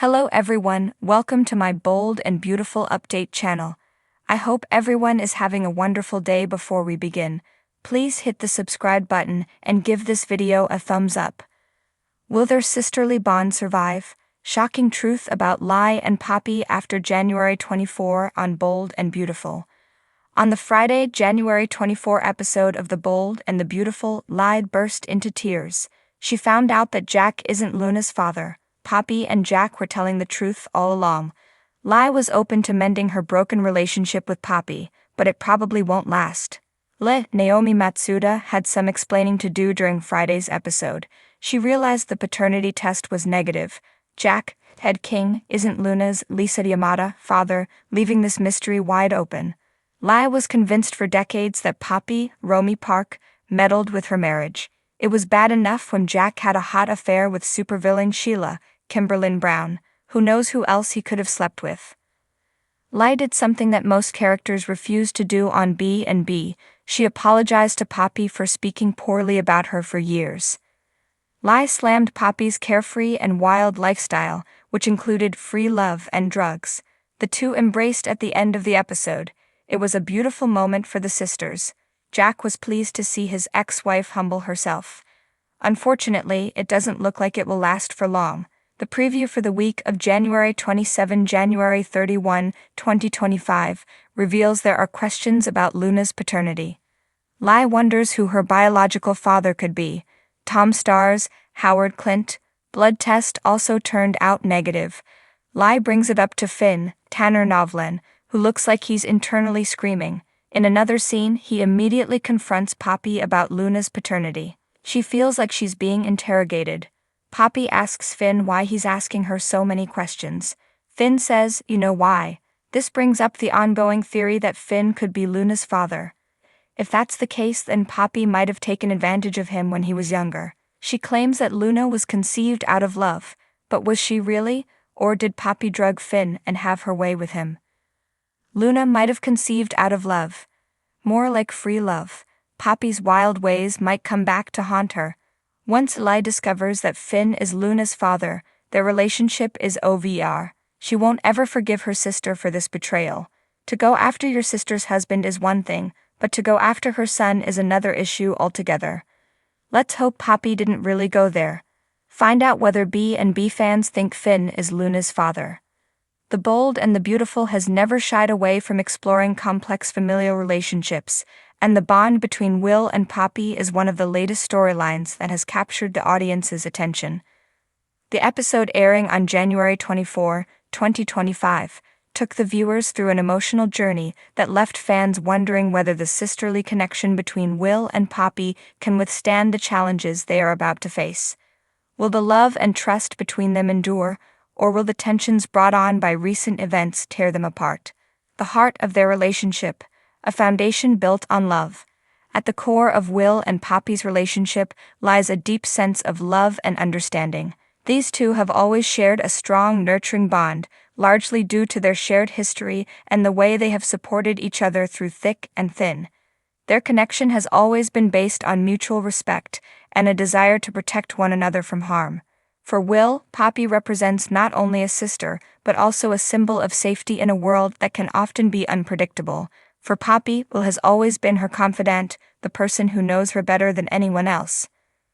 Hello everyone, welcome to my bold and beautiful update channel. I hope everyone is having a wonderful day. Before we begin, please hit the subscribe button and give this video a thumbs up. Will their sisterly bond survive? Shocking truth about Lai and Poppy after January 24 on Bold and Beautiful. On the Friday, January 24 episode of The Bold and the Beautiful, Lai burst into tears. She found out that Jack isn't Luna's father. Poppy and Jack were telling the truth all along. Lai was open to mending her broken relationship with Poppy, but it probably won't last. Naomi Matsuda had some explaining to do during Friday's episode. She realized the paternity test was negative. Jack, Ted King, isn't Luna's Lisa Yamada father, leaving this mystery wide open. Lai was convinced for decades that Poppy, Romy Park, meddled with her marriage. It was bad enough when Jack had a hot affair with supervillain Sheila, Kimberlyn Brown. Who knows who else he could have slept with. Lai did something that most characters refuse to do on B&B. She apologized to Poppy for speaking poorly about her for years. Lai slammed Poppy's carefree and wild lifestyle, which included free love and drugs. The two embraced at the end of the episode. It was a beautiful moment for the sisters. Jack was pleased to see his ex-wife humble herself. Unfortunately, it doesn't look like it will last for long. The preview for the week of January 27 January 31, 2025, reveals there are questions about Luna's paternity. Lai wonders who her biological father could be. Tom stars, Howard Clint. Blood test also turned out negative. Lai brings it up to Finn, Tanner Novlan, who looks like he's internally screaming. In another scene, he immediately confronts Poppy about Luna's paternity. She feels like she's being interrogated. Poppy asks Finn why he's asking her so many questions. Finn says, "You know why." This brings up the ongoing theory that Finn could be Luna's father. If that's the case, then Poppy might have taken advantage of him when he was younger. She claims that Luna was conceived out of love, but was she really, or did Poppy drug Finn and have her way with him? Luna might have conceived out of love. More like free love. Poppy's wild ways might come back to haunt her. Once Lai discovers that Finn is Luna's father, their relationship is over. She won't ever forgive her sister for this betrayal. To go after your sister's husband is one thing, but to go after her son is another issue altogether. Let's hope Poppy didn't really go there. Find out whether B&B fans think Finn is Luna's father. The Bold and the Beautiful has never shied away from exploring complex familial relationships, and the bond between Will and Poppy is one of the latest storylines that has captured the audience's attention. The episode airing on January 24, 2025, took the viewers through an emotional journey that left fans wondering whether the sisterly connection between Will and Poppy can withstand the challenges they are about to face. Will the love and trust between them endure, or will the tensions brought on by recent events tear them apart? The heart of their relationship, a foundation built on love. At the core of Will and Poppy's relationship lies a deep sense of love and understanding. These two have always shared a strong, nurturing bond, largely due to their shared history and the way they have supported each other through thick and thin. Their connection has always been based on mutual respect and a desire to protect one another from harm. For Will, Poppy represents not only a sister, but also a symbol of safety in a world that can often be unpredictable. For Poppy, Will has always been her confidant, the person who knows her better than anyone else.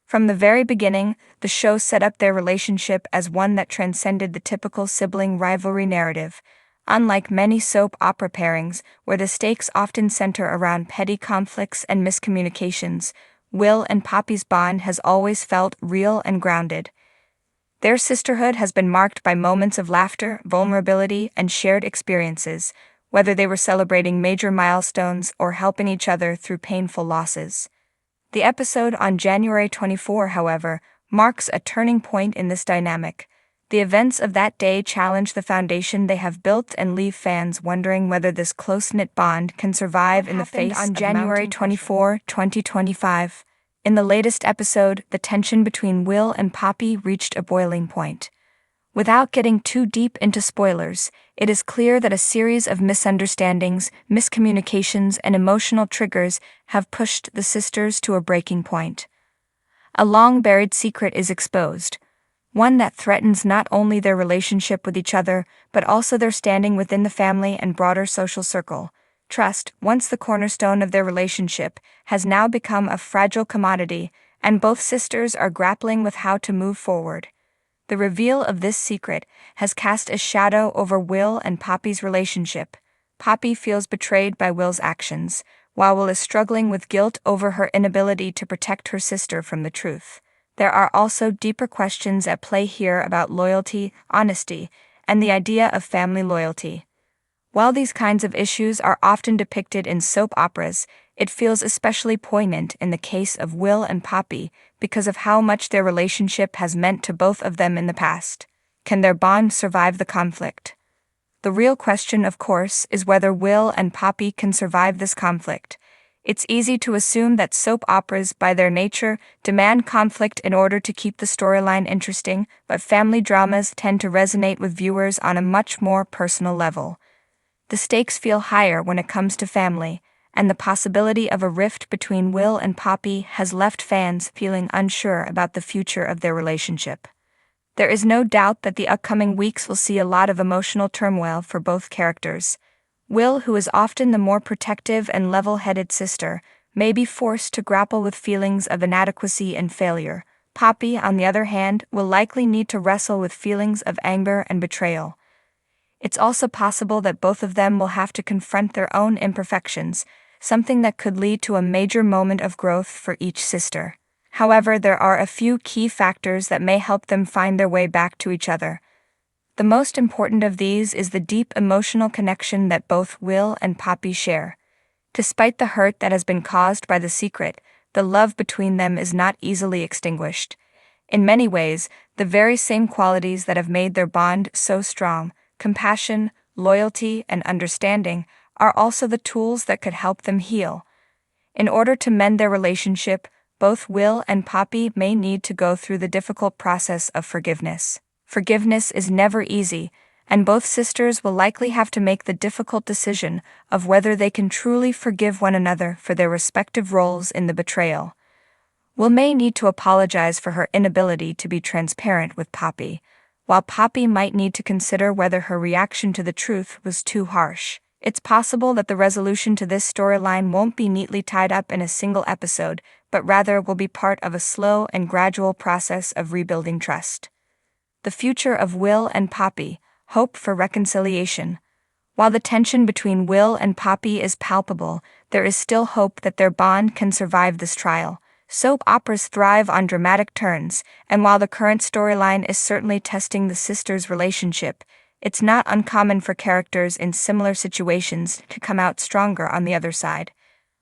From the very beginning, the show set up their relationship as one that transcended the typical sibling rivalry narrative. Unlike many soap opera pairings, where the stakes often center around petty conflicts and miscommunications, Will and Poppy's bond has always felt real and grounded. Their sisterhood has been marked by moments of laughter, vulnerability, and shared experiences, whether they were celebrating major milestones or helping each other through painful losses. The episode on January 24, however, marks a turning point in this dynamic. The events of that day challenge the foundation they have built and leave fans wondering whether this close-knit bond can survive in the face on January 24, 2025. In the latest episode, the tension between Will and Poppy reached a boiling point. Without getting too deep into spoilers, it is clear that a series of misunderstandings, miscommunications, and emotional triggers have pushed the sisters to a breaking point. A long-buried secret is exposed. one that threatens not only their relationship with each other, but also their standing within the family and broader social circle. Trust, once the cornerstone of their relationship, has now become a fragile commodity, and both sisters are grappling with how to move forward. The reveal of this secret has cast a shadow over Will and Poppy's relationship. Poppy feels betrayed by Will's actions, while Will is struggling with guilt over her inability to protect her sister from the truth. There are also deeper questions at play here about loyalty, honesty, and the idea of family loyalty. While these kinds of issues are often depicted in soap operas, it feels especially poignant in the case of Will and Poppy because of how much their relationship has meant to both of them in the past. Can their bond survive the conflict? The real question, of course, is whether Will and Poppy can survive this conflict. It's easy to assume that soap operas, by their nature, demand conflict in order to keep the storyline interesting, but family dramas tend to resonate with viewers on a much more personal level. The stakes feel higher when it comes to family, and the possibility of a rift between Will and Poppy has left fans feeling unsure about the future of their relationship. There is no doubt that the upcoming weeks will see a lot of emotional turmoil for both characters. Will, who is often the more protective and level-headed sister, may be forced to grapple with feelings of inadequacy and failure. Poppy, on the other hand, will likely need to wrestle with feelings of anger and betrayal. It's also possible that both of them will have to confront their own imperfections, something that could lead to a major moment of growth for each sister. However, there are a few key factors that may help them find their way back to each other. The most important of these is the deep emotional connection that both Will and Poppy share. Despite the hurt that has been caused by the secret, the love between them is not easily extinguished. In many ways, the very same qualities that have made their bond so strong, compassion, loyalty, and understanding, are also the tools that could help them heal. In order to mend their relationship, both Will and Poppy may need to go through the difficult process of forgiveness. Forgiveness is never easy, and both sisters will likely have to make the difficult decision of whether they can truly forgive one another for their respective roles in the betrayal. Will may need to apologize for her inability to be transparent with Poppy, while Poppy might need to consider whether her reaction to the truth was too harsh. It's possible that the resolution to this storyline won't be neatly tied up in a single episode, but rather will be part of a slow and gradual process of rebuilding trust. The future of Will and Poppy, hope for reconciliation. While the tension between Will and Poppy is palpable, there is still hope that their bond can survive this trial. Soap operas thrive on dramatic turns, and while the current storyline is certainly testing the sisters' relationship, it's not uncommon for characters in similar situations to come out stronger on the other side.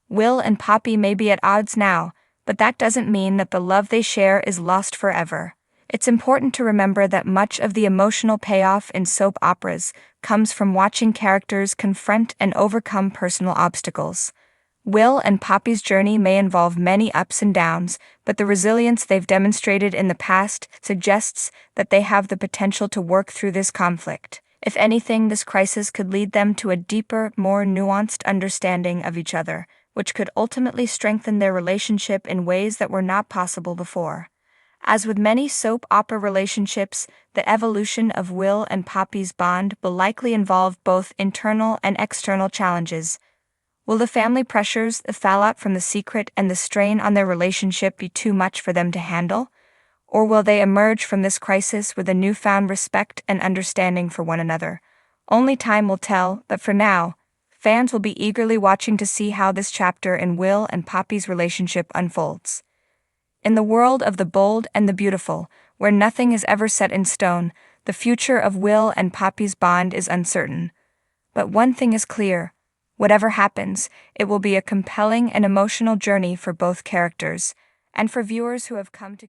Will and Poppy may be at odds now, but that doesn't mean that the love they share is lost forever. It's important to remember that much of the emotional payoff in soap operas comes from watching characters confront and overcome personal obstacles. Will and Poppy's journey may involve many ups and downs, but the resilience they've demonstrated in the past suggests that they have the potential to work through this conflict. If anything, this crisis could lead them to a deeper, more nuanced understanding of each other, which could ultimately strengthen their relationship in ways that were not possible before. As with many soap opera relationships, the evolution of Will and Poppy's bond will likely involve both internal and external challenges. Will the family pressures, the fallout from the secret, and the strain on their relationship be too much for them to handle? Or will they emerge from this crisis with a newfound respect and understanding for one another? Only time will tell, but for now, fans will be eagerly watching to see how this chapter in Will and Poppy's relationship unfolds. In the world of the bold and the beautiful, where nothing is ever set in stone, the future of Will and Poppy's bond is uncertain. But one thing is clear. Whatever happens, it will be a compelling and emotional journey for both characters, and for viewers who have come to